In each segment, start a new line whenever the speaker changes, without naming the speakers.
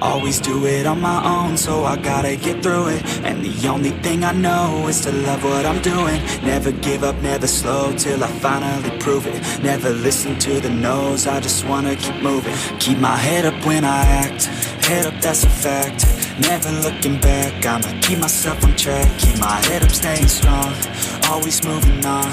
Always do it on my own, so I gotta get through it. And the only thing I know is to love what I'm doing. Never give up, never slow, till I finally prove it. Never listen to the no's, I just wanna keep moving. Keep my head up when I act, head up, that's a fact. Never looking back, I'ma keep myself on track. Keep my head up, staying strong, always moving on.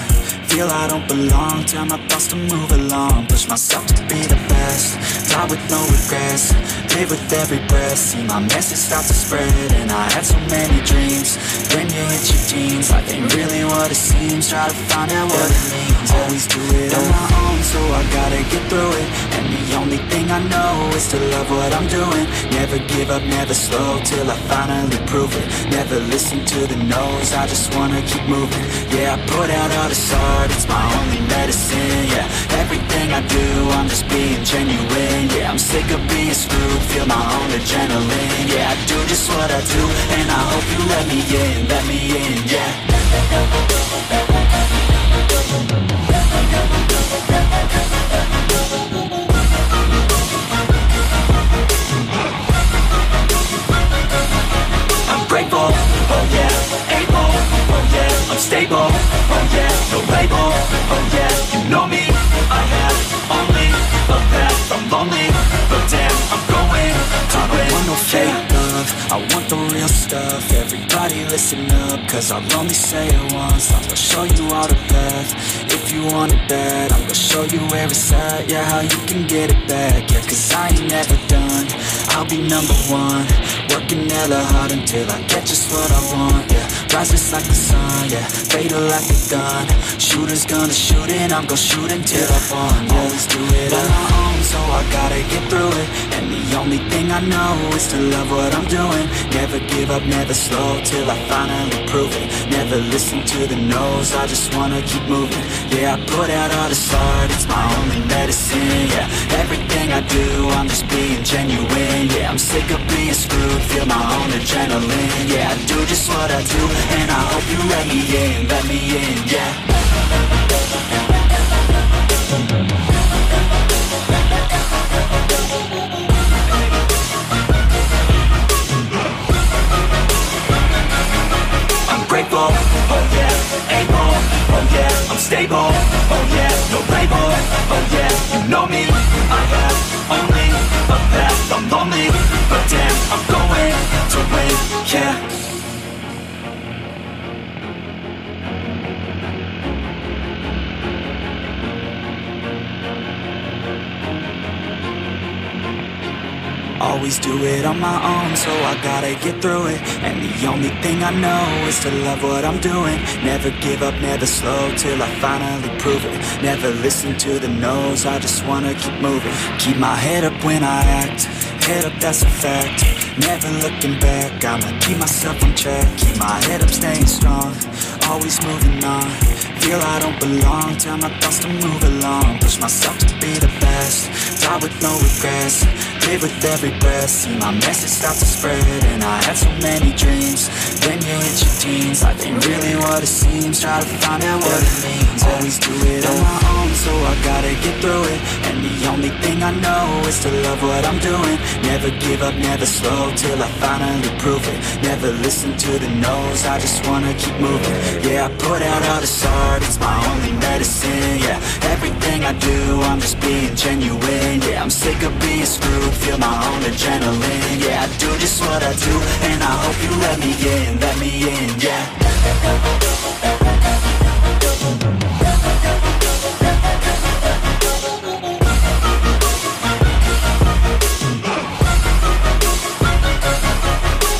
Feel I don't belong, tell my thoughts to move along. Push myself to be the best, die with no regrets. Live with every breath, see my message start to spread. And I had so many dreams, when you hit your teens, life ain't really what it seems. Try to find out what it means. Always do it on my own, so I gotta get through it. And the only thing I know is to love what I'm doing. Never give up, never slow, till I finally prove it. Never listen to the no's, I just wanna keep moving. Yeah, I put out all this art, it's my only medicine. Yeah, everything I do, I'm just being genuine. Yeah, I'm sick of being screwed, feel my own adrenaline. Yeah, I do just what I do, and I hope you let me in, yeah. I'm grateful, oh yeah, able, oh yeah, I'm stable, oh yeah, no label, oh yeah, you know me, I have only a path, I'm lonely, but damn, I'm going to win. I don't want no fake love, I want the real stuff. Everybody listen up, cause I'll only say it once. I'm gonna show you all the path, if you want it bad. I'm gonna show you where it's at, yeah, how you can get it back. Yeah, cause I ain't never done, I'll be number one. Working hella hard until I get just what I want, yeah. Rises like the sun, yeah, fatal like a gun. Shooter's gonna shoot and I'm gonna shoot until I fall. Always do it on my own, so I gotta get through it. And the only thing I know is to love what I'm doing. Never give up, never slow, till I finally prove it. Never listen to the no's, I just wanna keep moving. Yeah, I put out all this art, it's my only medicine. Yeah, everything I do, I'm just being genuine. Yeah, I'm sick of being screwed, feel my own adrenaline. Yeah, I do just what I do, and I hope you let me in, yeah. I'm grateful, oh yeah, able, oh yeah, I'm stable, oh yeah, no label, oh yeah, you know me, I have only a path, I'm lonely, but damn, I'm going to win, yeah. Always do it on my own, so I gotta get through it. And the only thing I know is to love what I'm doing. Never give up, never slow, till I finally prove it. Never listen to the no's, I just wanna keep moving. Keep my head up when I act, head up, that's a fact. Never looking back, I'ma keep myself on track. Keep my head up, staying strong, always moving on. Feel I don't belong, tell my thoughts to move along. Push myself to be the best, die with no regrets. Live with every breath, see my message start to spread. And I had so many dreams, when you hit your teens, life ain't really what it seems. Try to find out what it means. Always do it on my own, so I gotta get through it. And the only thing I know is to love what I'm doing. Never give up, never slow, till I finally prove it. Never listen to the no's, I just wanna keep moving. Yeah, I put out all this art, it's my only medicine. Yeah, everything I do, I'm just being genuine. Yeah, I'm sick of being screwed, feel my own adrenaline. Yeah, I do just what I do, and I hope you let me in, yeah.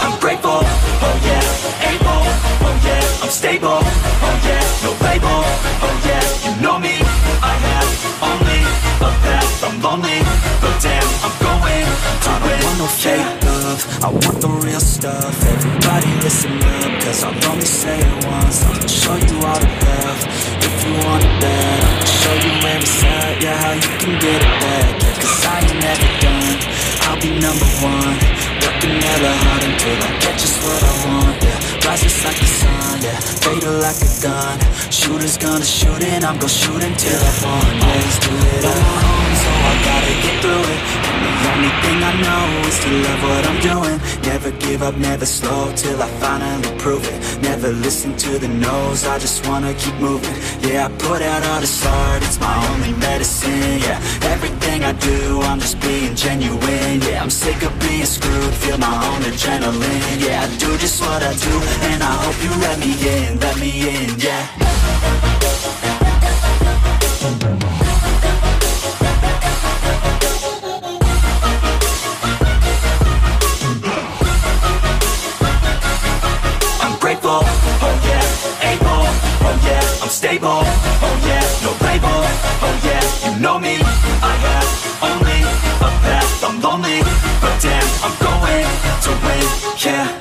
I'm grateful, oh yeah, able, oh yeah, I'm stable, oh yeah, no label, oh yeah, you know me, I have only a path, I'm lonely, but damn, I'm going to win. I don't want no fake love, I want the real stuff. Everybody listen up, cause I'll only say it once. I'm gonna show you all the path, if you want it bad. I'm gonna show you where it's at, yeah, how you can get it back. Yeah, cause I ain't never done, I'll be number one. Working hella hard until I get just what I want, yeah. Rises like the sun, yeah, fatal like a gun. Shooter's gonna shoot and I'm gonna shoot until I fall. Always do it on my own, so I gotta get through it. And the only thing I know is to still love what I'm doing. Never give up, never slow, till I finally prove it. Never listen to the no's, I just wanna keep moving. Yeah, I put out all this art, it's my only medicine. Yeah, everything I do, I'm just being genuine. Yeah, I'm sick of being screwed, feel my own adrenaline. Yeah, I do just what I do, and I hope you let me in, yeah. Grateful, oh yeah, able, oh yeah, I'm stable, oh yeah, no label, oh yeah, you know me, I have only a path, I'm lonely, but damn, I'm going to win, yeah.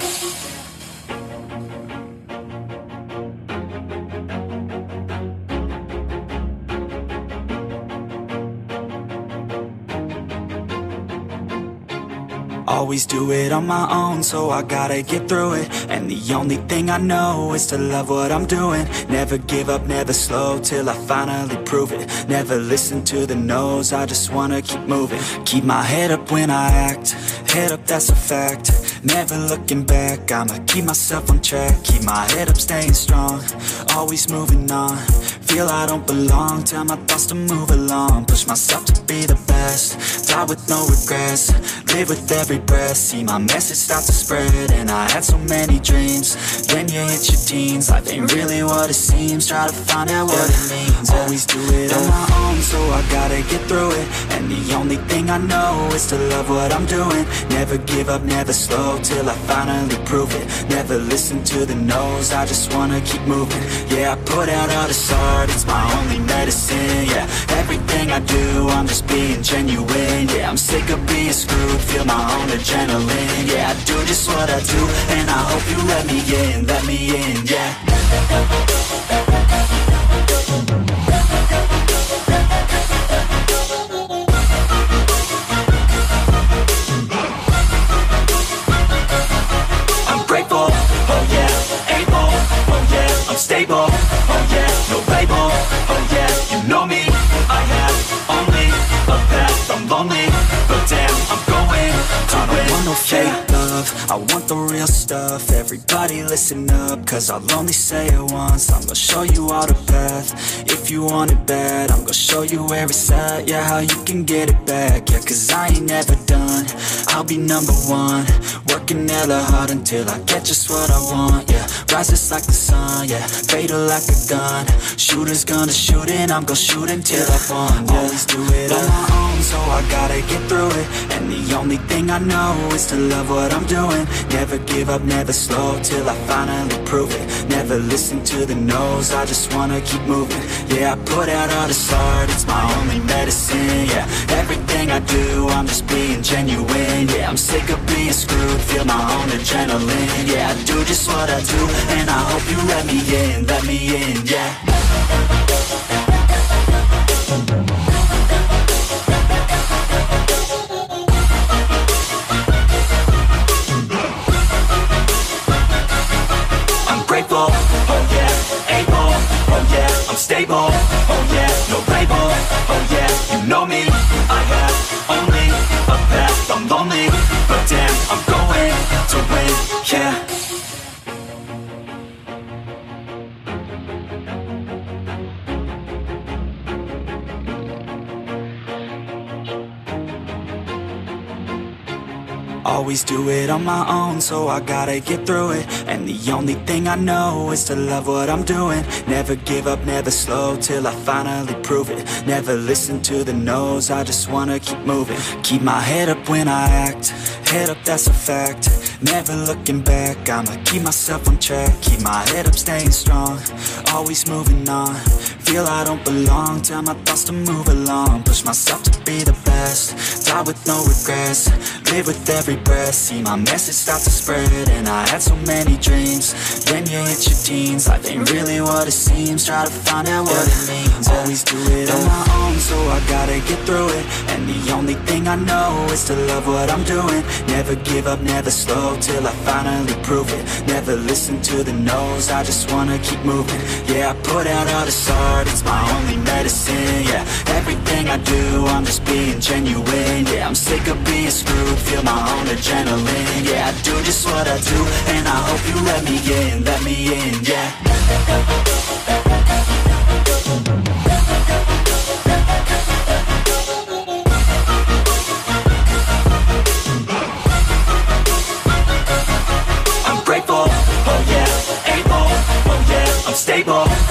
Always do it on my own, so I gotta get through it. And the only thing I know is to love what I'm doing. Never give up, never slow, till I finally prove it. Never listen to the no's, I just wanna keep moving. Keep my head up when I act, head up, that's a fact. Never looking back, I'ma keep myself on track. Keep my head up, staying strong, always moving on. Feel I don't belong, tell my thoughts to move along. Push myself to be the best, die with no regrets. Live with every breath, see my message start to spread. And I had so many dreams, then you hit your teens. Life ain't really what it seems, try to find out what it means. Always do it on my own, so I gotta get through it. And the only thing I know is to love what I'm doing. Never give up, never slow, till I finally prove it. Never listen to the no's, I just wanna keep moving. Yeah, I put out all this art, it's my only medicine. Yeah, everything I do, I'm just being genuine. Yeah, I'm sick of being screwed, feel my own adrenaline. Yeah, I do just what I do, and I hope you let me in, yeah. I'm grateful, oh yeah, able, oh yeah, I'm stable, oh yeah, no label, oh yeah, you know me, I have only a path, I'm lonely, but damn, I'm going to win. I don't want no fake love, I want the real stuff. Everybody listen up, cause I'll only say it once. I'm gonna show you all the path, if you want it bad. I'm gonna show you where it's at, yeah, how you can get it back. Yeah, cause I ain't never done, I'll be number one. Working hella hard until I get just what I want, yeah. Rises like the sun, yeah, fatal like a gun. Shooter's gonna shoot and I'm gonna shoot until I won, yeah. Always do it on my own, so I gotta get through it. And the only thing I know is to love what I'm doing. Never give up, never slow, till I finally prove it. Never listen to the no's, I just wanna keep moving. Yeah, I put out all this art, it's my only medicine. Yeah, everything I do, I'm just being genuine. Yeah, I'm sick of being screwed, feel my own adrenaline. Yeah, I do just what I do, and I hope you let me in, yeah. Grateful, oh yeah, able, oh yeah, I'm stable, oh yeah, no label, oh yeah, you know me, I have only a path, I'm lonely, but damn, I'm going to win, yeah. Always do it on my own, so I gotta get through it. And the only thing I know is to love what I'm doing. Never give up, never slow, till I finally prove it. Never listen to the no's, I just wanna keep moving. Keep my head up when I act, head up, that's a fact. Never looking back, I'ma keep myself on track. Keep my head up, staying strong, always moving on. Feel I don't belong, tell my thoughts to move along. Push myself to be the best, die with no regrets. Live with every breath, see my message start to spread. And I had so many dreams, then you hit your teens. Life ain't really what it seems, try to find out what it means. Always do it on my own, so I gotta get through it. And the only thing I know is to love what I'm doing. Never give up, never slow, till I finally prove it. Never listen to the no's, I just wanna keep moving. Yeah, I put out all this art, it's my only medicine. Yeah, everything I do, I'm just being genuine. Yeah, I'm sick of being screwed, feel my own adrenaline. Yeah, I do just what I do, and I hope you let me in, yeah. I'm grateful, oh yeah, able, oh yeah, I'm stable.